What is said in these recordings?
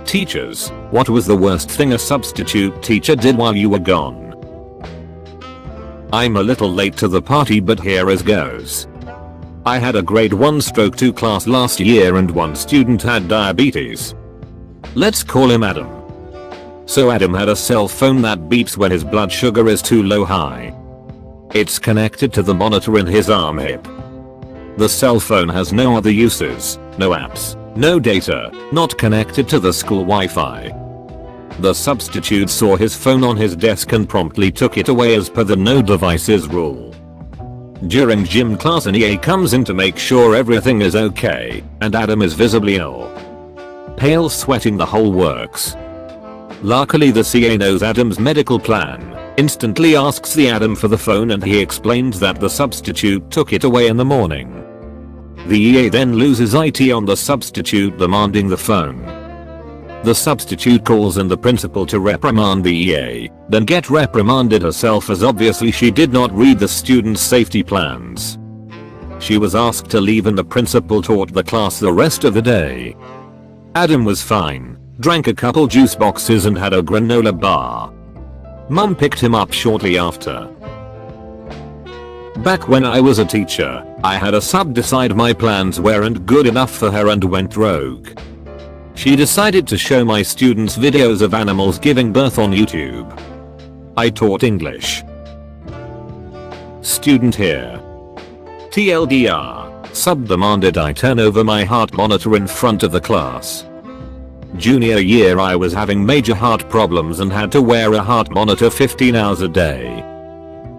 Teachers, what was the worst thing a substitute teacher did while you were gone? I'm a little late to the party, but here as goes. I had a grade 1/2 class last year and one student had diabetes. Let's call him Adam. So Adam had a cell phone that beeps when his blood sugar is too low high. It's connected to the monitor in his arm hip. The cell phone has no other uses, no apps, no data, not connected to the school Wi-Fi. The substitute saw his phone on his desk and promptly took it away as per the no devices rule. During gym class an EA comes in to make sure everything is okay, and Adam is visibly ill. Pale, sweating, the whole works. Luckily the CA knows Adam's medical plan, instantly asks the Adam for the phone, and he explains that the substitute took it away in the morning. The EA then loses IT on the substitute demanding the phone. The substitute calls in the principal to reprimand the EA, then get reprimanded herself as obviously she did not read the student's safety plans. She was asked to leave and the principal taught the class the rest of the day. Adam was fine, drank a couple juice boxes and had a granola bar. Mum picked him up shortly after. Back when I was a teacher, I had a sub decide my plans weren't good enough for her and went rogue. She decided to show my students videos of animals giving birth on YouTube. I taught English. Student here. TLDR, sub demanded I turn over my heart monitor in front of the class. Junior year I was having major heart problems and had to wear a heart monitor 15 hours a day.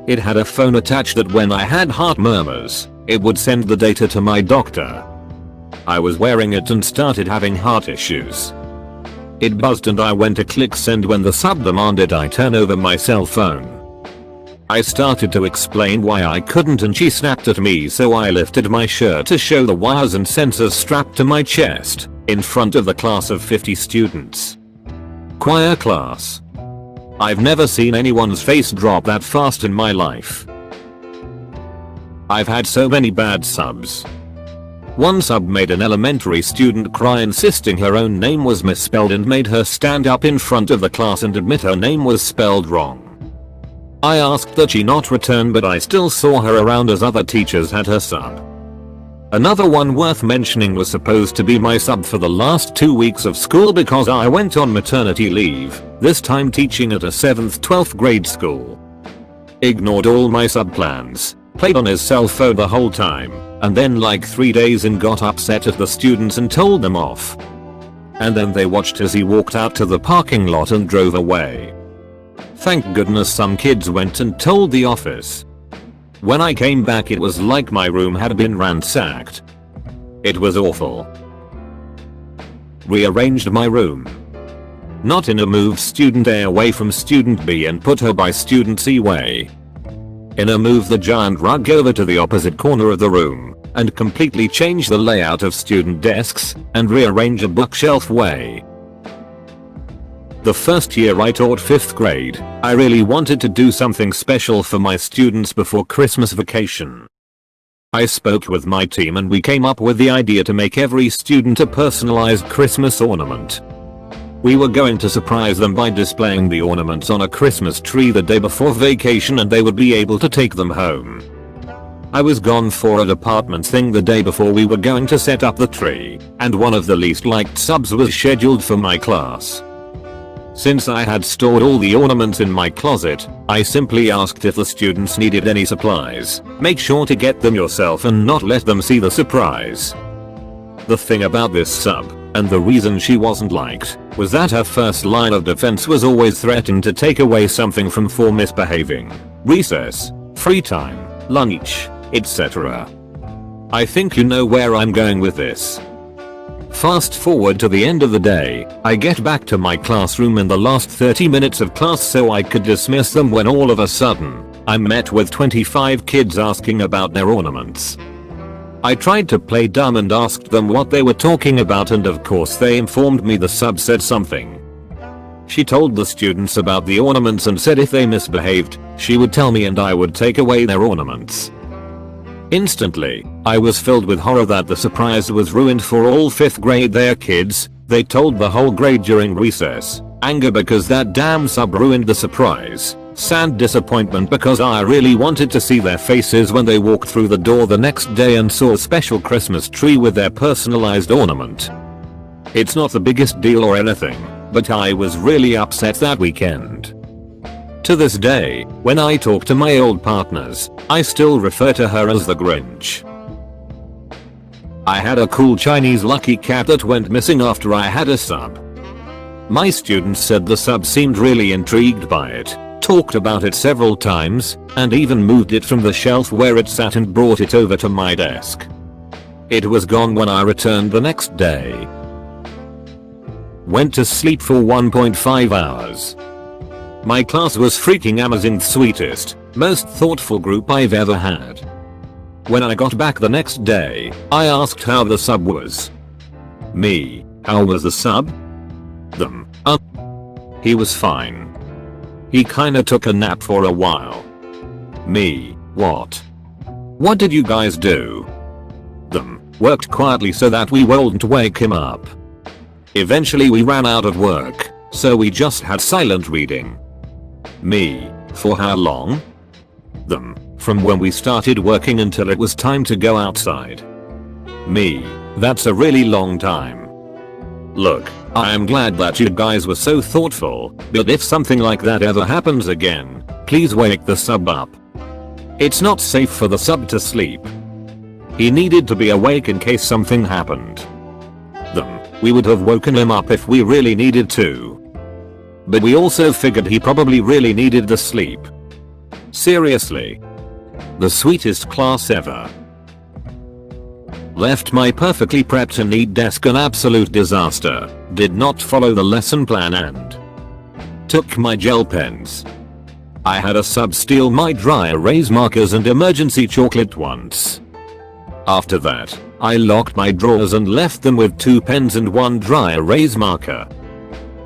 It had a phone attached that when I had heart murmurs, it would send the data to my doctor. I was wearing it and started having heart issues. It buzzed and I went to click send when the sub demanded I turn over my cell phone. I started to explain why I couldn't and she snapped at me, so I lifted my shirt to show the wires and sensors strapped to my chest, in front of the class of 50 students. Choir class. I've never seen anyone's face drop that fast in my life. I've had so many bad subs. One sub made an elementary student cry insisting her own name was misspelled and made her stand up in front of the class and admit her name was spelled wrong. I asked that she not return, but I still saw her around as other teachers had her sub. Another one worth mentioning was supposed to be my sub for the last 2 weeks of school because I went on maternity leave, this time teaching at a 7th 12th grade school. Ignored all my sub plans, played on his cell phone the whole time, and then like 3 days in got upset at the students and told them off. And then they watched as he walked out to the parking lot and drove away. Thank goodness some kids went and told the office. When I came back it was like my room had been ransacked. It was awful. Rearranged my room. Not in a moved student A away from student B and put her by student C way. In a move the giant rug over to the opposite corner of the room, and completely change the layout of student desks, and rearrange a bookshelf way. The first year I taught 5th grade, I really wanted to do something special for my students before Christmas vacation. I spoke with my team and we came up with the idea to make every student a personalized Christmas ornament. We were going to surprise them by displaying the ornaments on a Christmas tree the day before vacation and they would be able to take them home. I was gone for a department thing the day before we were going to set up the tree, and one of the least liked subs was scheduled for my class. Since I had stored all the ornaments in my closet, I simply asked if the students needed any supplies. Make sure to get them yourself and not let them see the surprise. The thing about this sub, and the reason she wasn't liked, was that her first line of defense was always threatening to take away something from for misbehaving. Recess, free time, lunch, etc. I think you know where I'm going with this. Fast forward to the end of the day, I get back to my classroom in the last 30 minutes of class so I could dismiss them when all of a sudden, I'm met with 25 kids asking about their ornaments. I tried to play dumb and asked them what they were talking about, and of course they informed me the sub said something. She told the students about the ornaments and said if they misbehaved, she would tell me and I would take away their ornaments. Instantly, I was filled with horror that the surprise was ruined for all 5th grade their kids, They told the whole grade during recess. Anger because that damn sub ruined the surprise. Sad disappointment because I really wanted to see their faces when they walked through the door the next day and saw a special Christmas tree with their personalized ornament. It's not the biggest deal or anything, but I was really upset that weekend. To this day, when I talk to my old partners, I still refer to her as the Grinch. I had a cool Chinese lucky cat that went missing after I had a sub. My students said the sub seemed really intrigued by it, talked about it several times, and even moved it from the shelf where it sat and brought it over to my desk. It was gone when I returned the next day. Went to sleep for 1.5 hours. My class was freaking amazing, the sweetest, most thoughtful group I've ever had. When I got back the next day, I asked how the sub was. Me, how was the sub? Them, he was fine. He kinda took a nap for a while. Me, what? What did you guys do? Them, worked quietly so that we wouldn't wake him up. Eventually we ran out of work, so we just had silent reading. Me, for how long? Them, from when we started working until it was time to go outside. Me, that's a really long time. Look, I am glad that you guys were so thoughtful, but if something like that ever happens again, please wake the sub up. It's not safe for the sub to sleep. He needed to be awake in case something happened. Them, we would have woken him up if we really needed to. But we also figured he probably really needed the sleep. Seriously. The sweetest class ever. Left my perfectly prepped and neat desk an absolute disaster, did not follow the lesson plan and took my gel pens. I had a sub steal my dry erase markers and emergency chocolate once. After that, I locked my drawers and left them with 2 pens and 1 dry erase marker.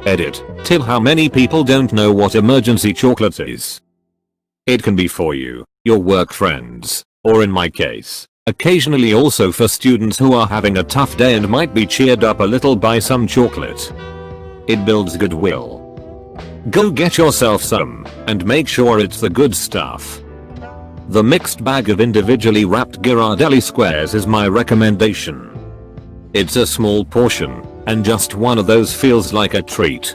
Edit, till how many people don't know what emergency chocolate is. It can be for you, your work friends, or in my case, occasionally also for students who are having a tough day and might be cheered up a little by some chocolate. It builds goodwill. Go get yourself some, and make sure it's the good stuff. The mixed bag of individually wrapped Ghirardelli squares is my recommendation. It's a small portion, and just one of those feels like a treat.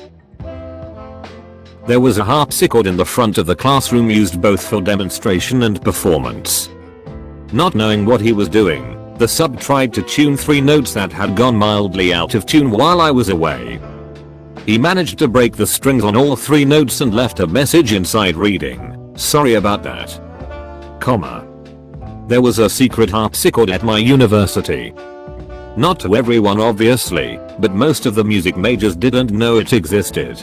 There was a harpsichord in the front of the classroom used both for demonstration and performance. Not knowing what he was doing, the sub tried to tune 3 notes that had gone mildly out of tune while I was away. He managed to break the strings on all 3 notes and left a message inside reading, "Sorry about that." Comma. There was a secret harpsichord at my university. Not to everyone obviously, but most of the music majors didn't know it existed.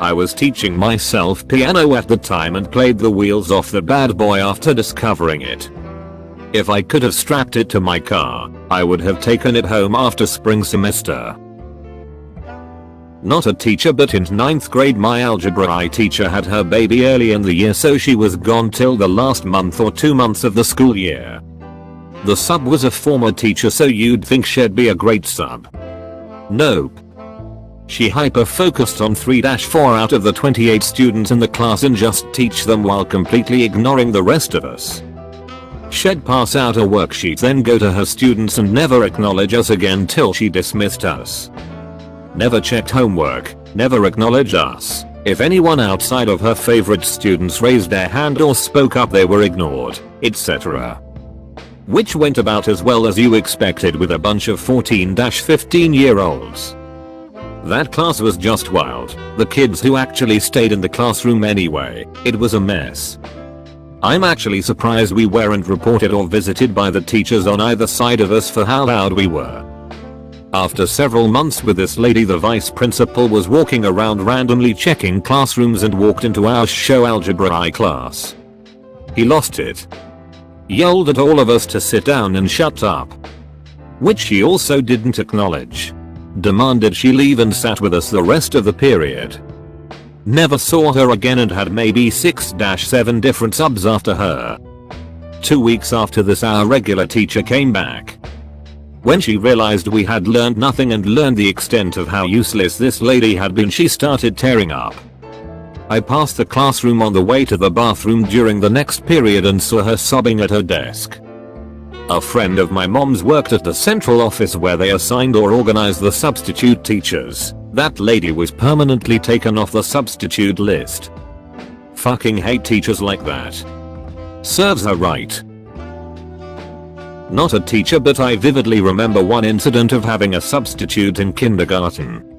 I was teaching myself piano at the time and played the wheels off the bad boy after discovering it. If I could have strapped it to my car, I would have taken it home after spring semester. Not a teacher, but in 9th grade my algebra I teacher had her baby early in the year, so she was gone till the last month or 2 months of the school year. The sub was a former teacher, so you'd think she'd be a great sub. Nope. She hyper-focused on 3-4 out of the 28 students in the class and just teach them while completely ignoring the rest of us. She'd pass out a worksheet, then go to her students and never acknowledge us again till she dismissed us. Never checked homework, never acknowledged us. If anyone outside of her favorite students raised their hand or spoke up, they were ignored, etc. Which went about as well as you expected with a bunch of 14-15-year-olds. That class was just wild. The kids who actually stayed in the classroom anyway, it was a mess. I'm actually surprised we weren't reported or visited by the teachers on either side of us for how loud we were. After several months with this lady, the vice principal was walking around randomly checking classrooms and walked into our show algebra I class. He lost it. Yelled at all of us to sit down and shut up. Which she also didn't acknowledge. Demanded she leave and sat with us the rest of the period. Never saw her again and had maybe 6-7 different subs after her. 2 weeks after this, our regular teacher came back. When she realized we had learned nothing and learned the extent of how useless this lady had been, she started tearing up. I passed the classroom on the way to the bathroom during the next period and saw her sobbing at her desk. A friend of my mom's worked at the central office where they assigned or organized the substitute teachers. That lady was permanently taken off the substitute list. Fucking hate teachers like that. Serves her right. Not a teacher, but I vividly remember one incident of having a substitute in kindergarten.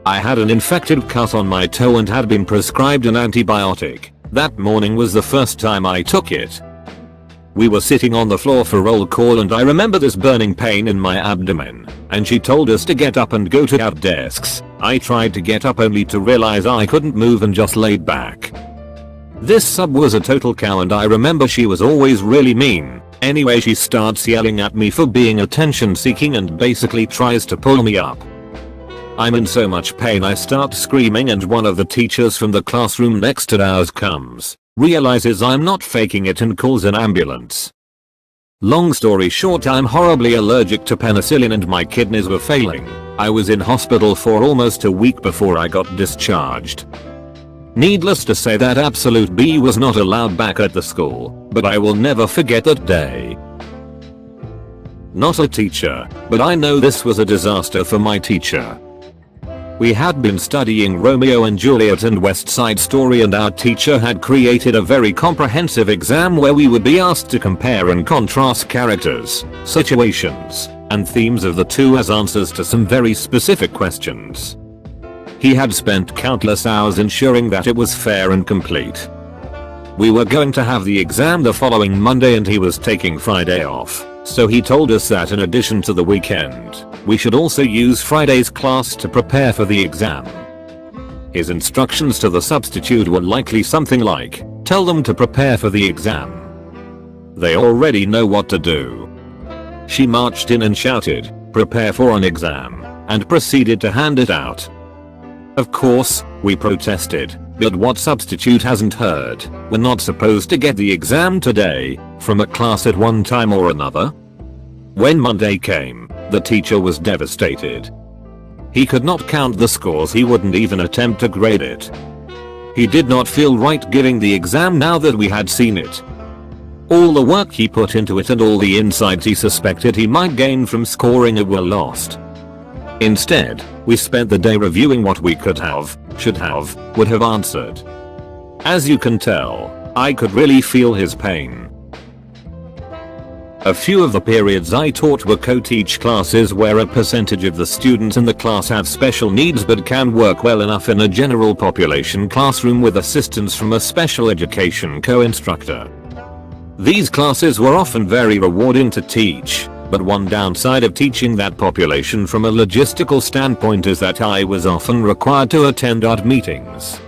I had an infected cut on my toe and had been prescribed an antibiotic. That morning was the first time I took it. We were sitting on the floor for roll call and I remember this burning pain in my abdomen, and she told us to get up and go to our desks. I tried to get up only to realize I couldn't move and just laid back. This sub was a total cow and I remember she was always really mean. Anyway, she starts yelling at me for being attention seeking and basically tries to pull me up. I'm in so much pain I start screaming and one of the teachers from the classroom next to ours comes, realizes I'm not faking it and calls an ambulance. Long story short, I'm horribly allergic to penicillin and my kidneys were failing. I was in hospital for almost a week before I got discharged. Needless to say, that absolute B was not allowed back at the school, but I will never forget that day. Not a teacher, but I know this was a disaster for my teacher. We had been studying Romeo and Juliet and West Side Story and our teacher had created a very comprehensive exam where we would be asked to compare and contrast characters, situations, and themes of the two as answers to some very specific questions. He had spent countless hours ensuring that it was fair and complete. We were going to have the exam the following Monday and he was taking Friday off, so he told us that in addition to the weekend, we should also use Friday's class to prepare for the exam. His instructions to the substitute were likely something like, tell them to prepare for the exam. They already know what to do. She marched in and shouted, prepare for an exam, and proceeded to hand it out. Of course, we protested, but what substitute hasn't heard, we're not supposed to get the exam today, from a class at one time or another? When Monday came, the teacher was devastated. He could not count the scores, he wouldn't even attempt to grade it. He did not feel right giving the exam now that we had seen it. All the work he put into it and all the insights he suspected he might gain from scoring it were lost. Instead, we spent the day reviewing what we could have, should have, would have answered. As you can tell, I could really feel his pain. A few of the periods I taught were co-teach classes where a percentage of the students in the class have special needs but can work well enough in a general population classroom with assistance from a special education co-instructor. These classes were often very rewarding to teach. But one downside of teaching that population from a logistical standpoint is that I was often required to attend odd meetings.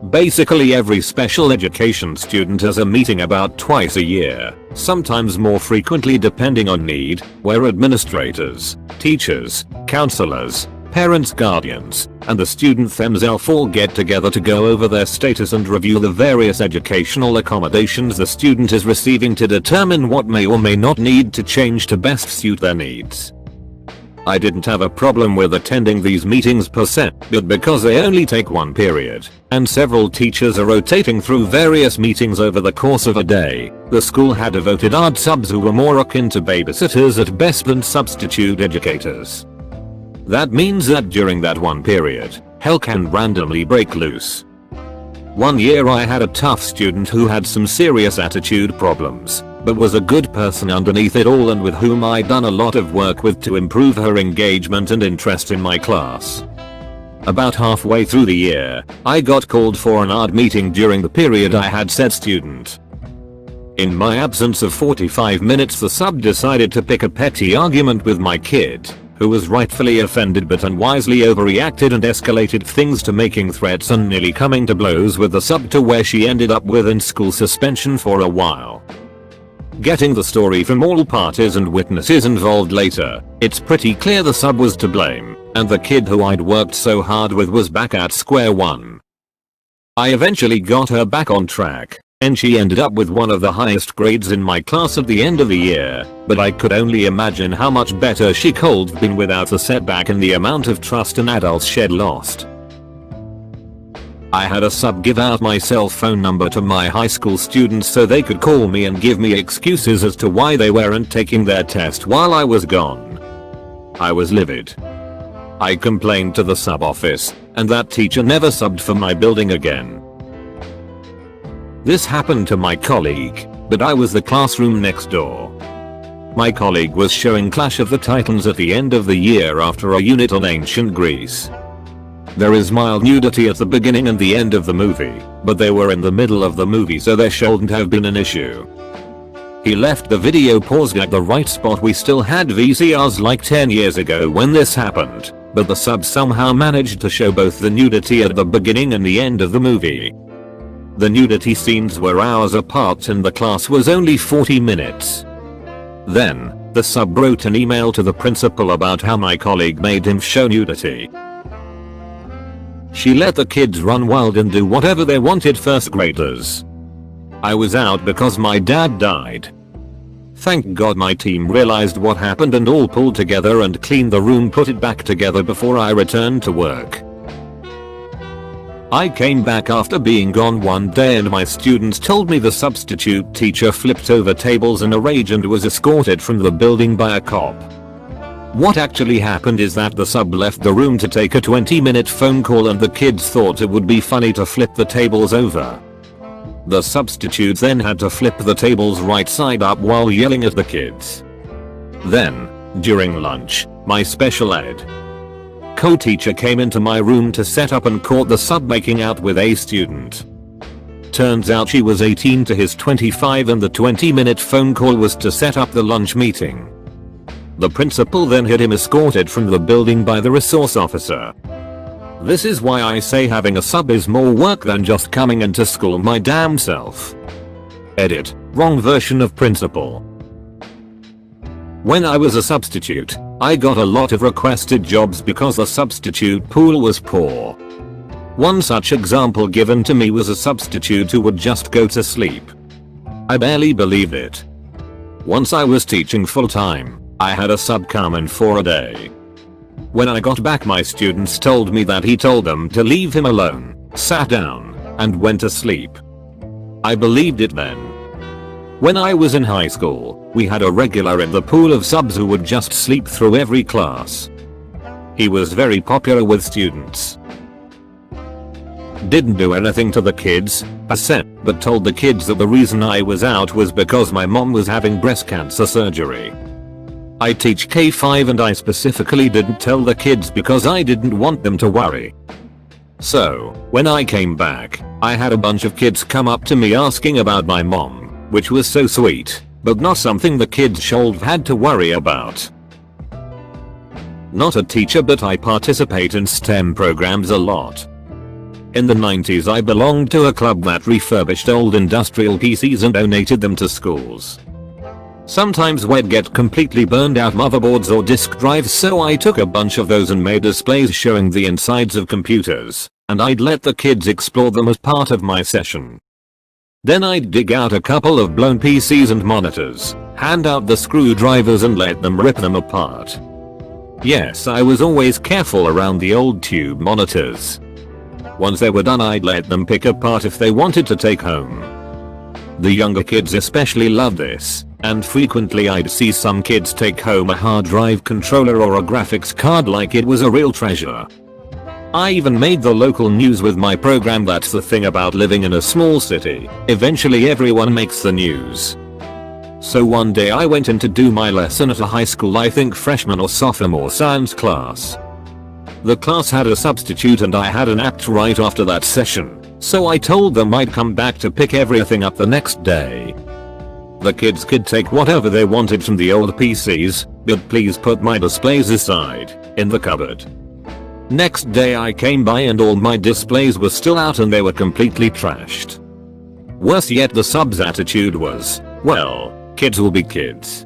Basically every special education student has a meeting about twice a year, sometimes more frequently depending on need, where administrators, teachers, counselors, parents, guardians, and the student themselves all get together to go over their status and review the various educational accommodations the student is receiving to determine what may or may not need to change to best suit their needs. I didn't have a problem with attending these meetings per se, but because they only take one period, and several teachers are rotating through various meetings over the course of a day, the school had devoted odd subs who were more akin to babysitters at best than substitute educators. That means that during that one period, hell can randomly break loose. One year I had a tough student who had some serious attitude problems, but was a good person underneath it all and with whom I'd done a lot of work with to improve her engagement and interest in my class. About halfway through the year, I got called for an odd meeting during the period I had said student. In my absence of 45 minutes, the sub decided to pick a petty argument with my kid, who was rightfully offended but unwisely overreacted and escalated things to making threats and nearly coming to blows with the sub, to where she ended up with in-school suspension for a while. Getting the story from all parties and witnesses involved later, it's pretty clear the sub was to blame, and the kid who I'd worked so hard with was back at square one. I eventually got her back on track, And she ended up with one of the highest grades in my class at the end of the year, but I could only imagine how much better she could have been without the setback and the amount of trust an adult shed lost. I had a sub give out my cell phone number to my high school students so they could call me and give me excuses as to why they weren't taking their test while I was gone. I was livid. I complained to the sub office, and that teacher never subbed for my building again. This happened to my colleague, but I was the classroom next door. My colleague was showing Clash of the Titans at the end of the year after a unit on ancient Greece. There is mild nudity at the beginning and the end of the movie, but they were in the middle of the movie so there shouldn't have been an issue. He left the video paused at the right spot. We still had VCRs like 10 years ago when this happened, but the sub somehow managed to show both the nudity at the beginning and the end of the movie. The nudity scenes were hours apart and the class was only 40 minutes. Then, the sub wrote an email to the principal about how my colleague made him show nudity. She let the kids run wild and do whatever they wanted, first graders. I was out because my dad died. Thank God my team realized what happened and all pulled together and cleaned the room, put it back together before I returned to work. I came back after being gone one day and my students told me the substitute teacher flipped over tables in a rage and was escorted from the building by a cop. What actually happened is that the sub left the room to take a 20-minute phone call and the kids thought it would be funny to flip the tables over. The substitute then had to flip the tables right side up while yelling at the kids. Then, during lunch, my special ed co-teacher came into my room to set up and caught the sub making out with a student. Turns out she was 18 to his 25 and the 20-minute phone call was to set up the lunch meeting. The principal then had him escorted from the building by the resource officer. This is why I say having a sub is more work than just coming into school my damn self. Edit. Wrong version of principal. When I was a substitute, I got a lot of requested jobs because the substitute pool was poor. One such example given to me was a substitute who would just go to sleep. I barely believed it. Once I was teaching full time, I had a sub come in for a day. When I got back my students told me that he told them to leave him alone, sat down, and went to sleep. I believed it then. When I was in high school, we had a regular in the pool of subs who would just sleep through every class. He was very popular with students. Didn't do anything to the kids, but told the kids that the reason I was out was because my mom was having breast cancer surgery. I teach K5 and I specifically didn't tell the kids because I didn't want them to worry. So, when I came back, I had a bunch of kids come up to me asking about my mom, which was so sweet, but not something the kids should have had to worry about. Not a teacher, but I participate in STEM programs a lot. In the 90s I belonged to a club that refurbished old industrial PCs and donated them to schools. Sometimes we'd get completely burned out motherboards or disk drives, so I took a bunch of those and made displays showing the insides of computers, and I'd let the kids explore them as part of my session. Then I'd dig out a couple of blown PCs and monitors, hand out the screwdrivers and let them rip them apart. Yes, I was always careful around the old tube monitors. Once they were done I'd let them pick apart if they wanted to take home. The younger kids especially loved this, and frequently I'd see some kids take home a hard drive controller or a graphics card like it was a real treasure. I even made the local news with my program. That's the thing about living in a small city, eventually everyone makes the news. So one day I went in to do my lesson at a high school, I think freshman or sophomore science class. The class had a substitute and I had an act right after that session, so I told them I'd come back to pick everything up the next day. The kids could take whatever they wanted from the old PCs, but please put my displays aside, in the cupboard. Next day I came by and all my displays were still out and they were completely trashed. Worse yet, the sub's attitude was, well, kids will be kids.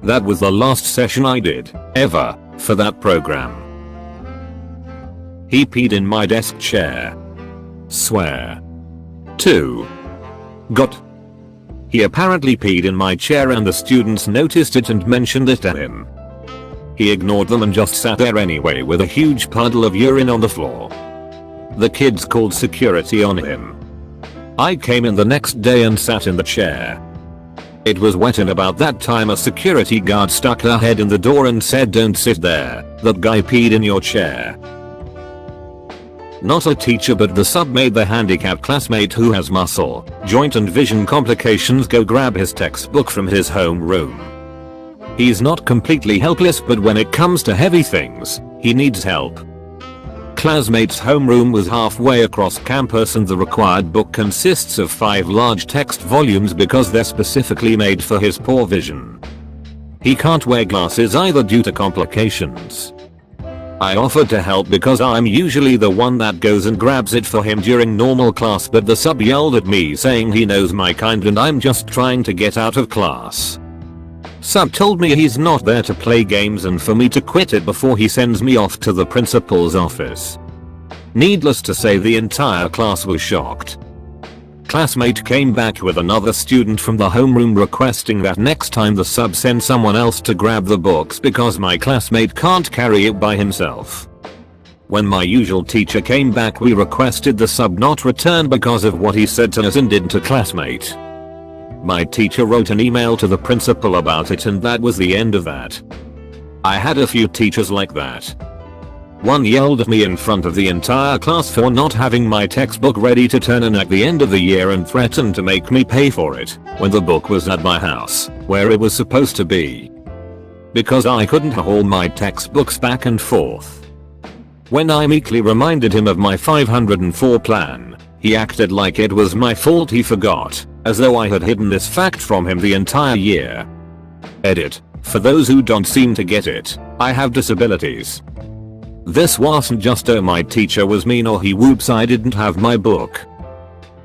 That was the last session I did, ever, for that program. He peed in my desk chair. Swear. 2. Got. He apparently peed in my chair and the students noticed it and mentioned it to him. He ignored them and just sat there anyway with a huge puddle of urine on the floor. The kids called security on him. I came in the next day and sat in the chair. It was wet and about that time a security guard stuck her head in the door and said, "Don't sit there, that guy peed in your chair." Not a teacher but the sub made the handicapped classmate who has muscle, joint and vision complications go grab his textbook from his home room. He's not completely helpless but when it comes to heavy things, he needs help. Classmate's homeroom was halfway across campus and the required book consists of 5 large text volumes because they're specifically made for his poor vision. He can't wear glasses either due to complications. I offered to help because I'm usually the one that goes and grabs it for him during normal class but the sub yelled at me saying he knows my kind and I'm just trying to get out of class. Sub told me he's not there to play games and for me to quit it before he sends me off to the principal's office. Needless to say the entire class was shocked. Classmate came back with another student from the homeroom requesting that next time the sub send someone else to grab the books because my classmate can't carry it by himself. When my usual teacher came back we requested the sub not return because of what he said to us and did to classmate. My teacher wrote an email to the principal about it and that was the end of that. I had a few teachers like that. One yelled at me in front of the entire class for not having my textbook ready to turn in at the end of the year and threatened to make me pay for it when the book was at my house, where it was supposed to be. Because I couldn't haul my textbooks back and forth. When I meekly reminded him of my 504 plan, he acted like it was my fault he forgot, as though I had hidden this fact from him the entire year. Edit. For those who don't seem to get it, I have disabilities. This wasn't just oh my teacher was mean or he whoops I didn't have my book.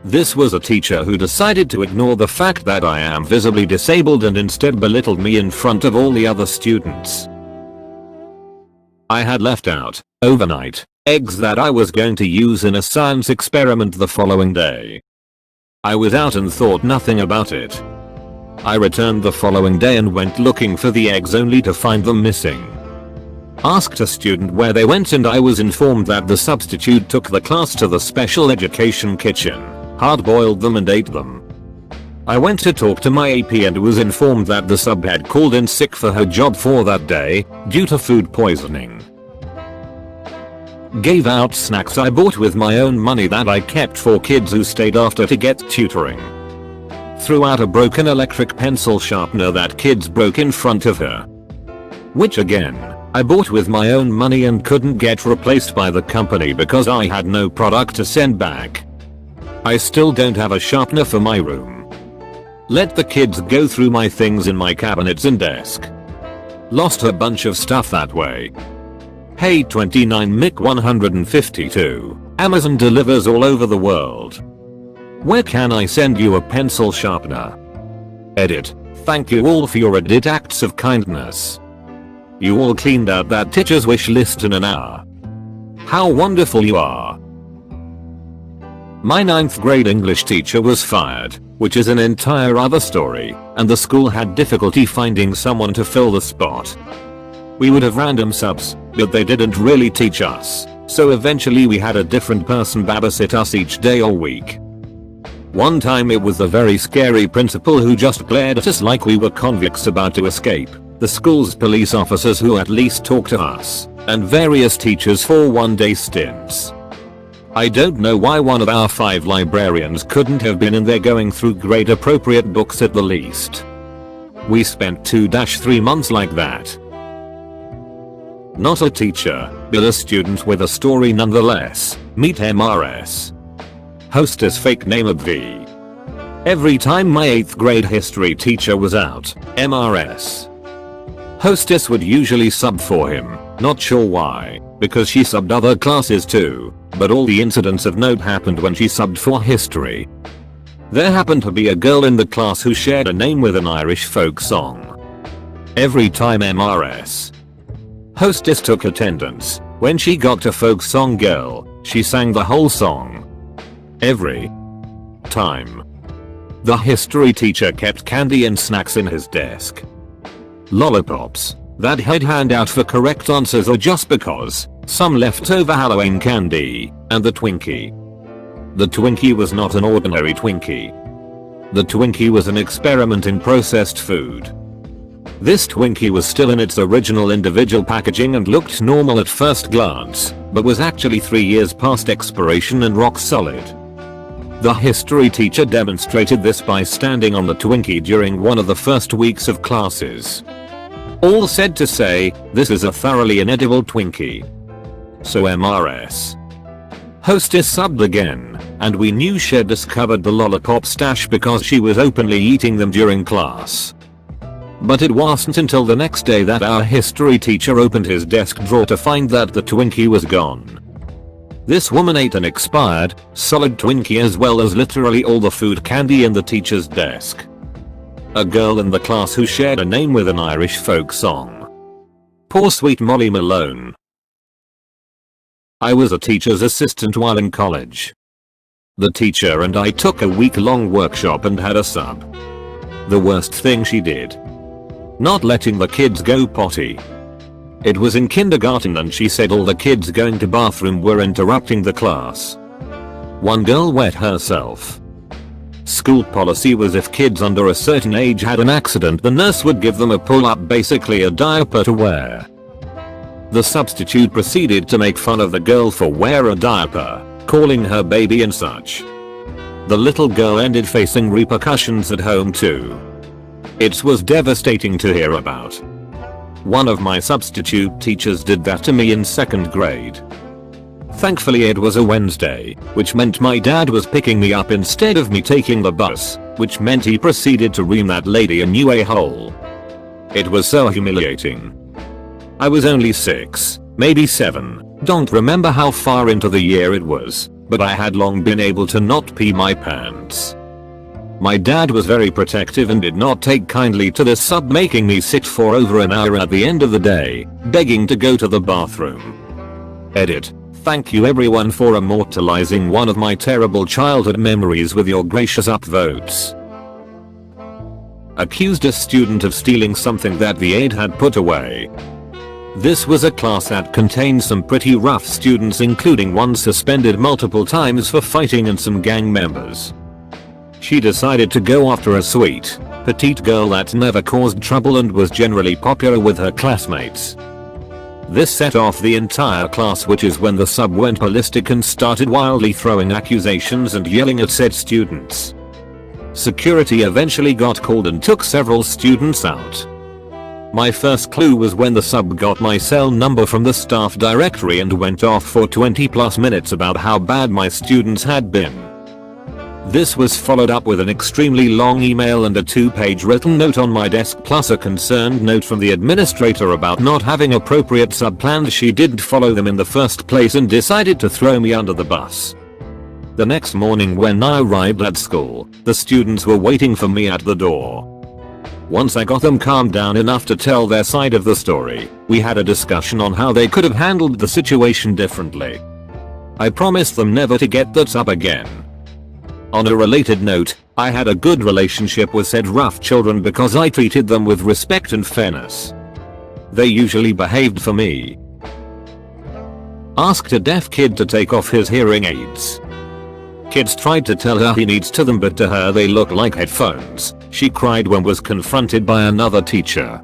This was a teacher who decided to ignore the fact that I am visibly disabled and instead belittled me in front of all the other students. I had left out, overnight, eggs that I was going to use in a science experiment the following day. I was out and thought nothing about it. I returned the following day and went looking for the eggs only to find them missing. Asked a student where they went and I was informed that the substitute took the class to the special education kitchen, hard-boiled them and ate them. I went to talk to my AP and was informed that the sub had called in sick for her job for that day, due to food poisoning. Gave out snacks I bought with my own money that I kept for kids who stayed after to get tutoring. Threw out a broken electric pencil sharpener that kids broke in front of her. Which again, I bought with my own money and couldn't get replaced by the company because I had no product to send back. I still don't have a sharpener for my room. Let the kids go through my things in my cabinets and desk. Lost a bunch of stuff that way. Hey 29 Mick 152, Amazon delivers all over the world. Where can I send you a pencil sharpener? Edit. Thank you all for your edit acts of kindness. You all cleaned out that teacher's wish list in an hour. How wonderful you are. My 9th grade English teacher was fired, which is an entire other story, and the school had difficulty finding someone to fill the spot. We would have random subs, but they didn't really teach us, so eventually we had a different person babysit us each day or week. One time it was the very scary principal who just glared at us like we were convicts about to escape, the school's police officers who at least talked to us, and various teachers for one-day stints. I don't know why one of our 5 librarians couldn't have been in there going through grade appropriate books at the least. We spent 2-3 months like that. Not a teacher, but a student with a story nonetheless. Meet MRS. Hostess fake name of V. Every time my 8th grade history teacher was out, MRS. Hostess would usually sub for him, not sure why, because she subbed other classes too, but all the incidents of note happened when she subbed for history. There happened to be a girl in the class who shared a name with an Irish folk song. Every time MRS. Hostess took attendance, when she got to folk song girl, she sang the whole song. Every time. The history teacher kept candy and snacks in his desk. Lollipops that he'd hand out for correct answers or just because, some leftover Halloween candy, and the Twinkie. The Twinkie was not an ordinary Twinkie. The Twinkie was an experiment in processed food. This Twinkie was still in its original individual packaging and looked normal at first glance, but was actually 3 years past expiration and rock solid. The history teacher demonstrated this by standing on the Twinkie during one of the first weeks of classes. All said to say, "This is a thoroughly inedible Twinkie." So MRS. Hostess subbed again, and we knew she'd discovered the lollipop stash because she was openly eating them during class. But it wasn't until the next day that our history teacher opened his desk drawer to find that the Twinkie was gone. This woman ate an expired, solid Twinkie as well as literally all the food candy in the teacher's desk. A girl in the class who shared a name with an Irish folk song. Poor sweet Molly Malone. I was a teacher's assistant while in college. The teacher and I took a week-long workshop and had a sub. The worst thing she did. Not letting the kids go potty. It was in kindergarten and she said all the kids going to bathroom were interrupting the class. One girl wet herself. School policy was if kids under a certain age had an accident, the nurse would give them a pull-up, basically a diaper to wear. The substitute proceeded to make fun of the girl for wear a diaper, calling her baby and such. The little girl ended facing repercussions at home too. It was devastating to hear about. One of my substitute teachers did that to me in 2nd grade. Thankfully it was a Wednesday, which meant my dad was picking me up instead of me taking the bus, which meant he proceeded to ream that lady a new a-hole. It was so humiliating. I was only 6, maybe 7, don't remember how far into the year it was, but I had long been able to not pee my pants. My dad was very protective and did not take kindly to this sub, making me sit for over an hour at the end of the day, begging to go to the bathroom. Edit. Thank you everyone for immortalizing one of my terrible childhood memories with your gracious upvotes. Accused a student of stealing something that the aide had put away. This was a class that contained some pretty rough students, including one suspended multiple times for fighting and some gang members. She decided to go after a sweet, petite girl that never caused trouble and was generally popular with her classmates. This set off the entire class, which is when the sub went ballistic and started wildly throwing accusations and yelling at said students. Security eventually got called and took several students out. My first clue was when the sub got my cell number from the staff directory and went off for 20+ minutes about how bad my students had been. This was followed up with an extremely long email and a 2-page written note on my desk, plus a concerned note from the administrator about not having appropriate sub-plans. She didn't follow them in the first place and decided to throw me under the bus. The next morning when I arrived at school, the students were waiting for me at the door. Once I got them calmed down enough to tell their side of the story, we had a discussion on how they could have handled the situation differently. I promised them never to get that up again. On a related note, I had a good relationship with said rough children because I treated them with respect and fairness. They usually behaved for me. Asked a deaf kid to take off his hearing aids. Kids tried to tell her he needs to them, but to her they look like headphones. She cried when was confronted by another teacher.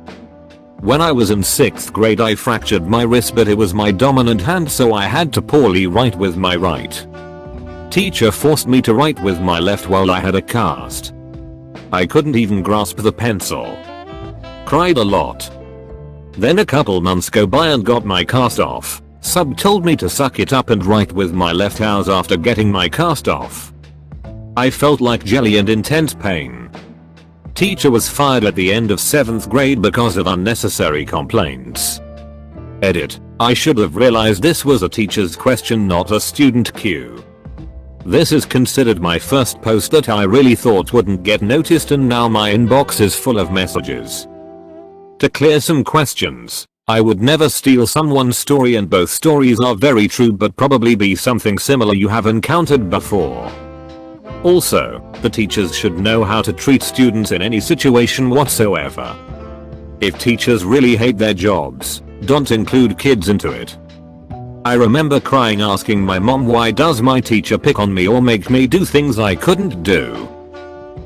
When I was in 6th grade I fractured my wrist, but it was my dominant hand, so I had to poorly write with my right. Teacher forced me to write with my left while I had a cast. I couldn't even grasp the pencil. Cried a lot. Then a couple months go by and got my cast off. Sub told me to suck it up and write with my left hours after getting my cast off. I felt like jelly and intense pain. Teacher was fired at the end of 7th grade because of unnecessary complaints. Edit. I should have realized this was a teacher's question, not a student queue. This is considered my first post that I really thought wouldn't get noticed, and now my inbox is full of messages. To clear some questions, I would never steal someone's story, and both stories are very true, but probably be something similar you have encountered before. Also, The teachers should know how to treat students in any situation whatsoever. If teachers really hate their jobs, don't include kids into it. I remember crying asking my mom, why does my teacher pick on me or make me do things I couldn't do?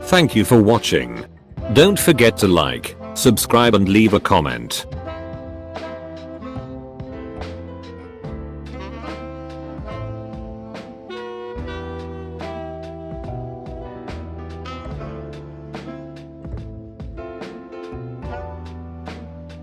Thank you for watching. Don't forget to like, subscribe and leave a comment.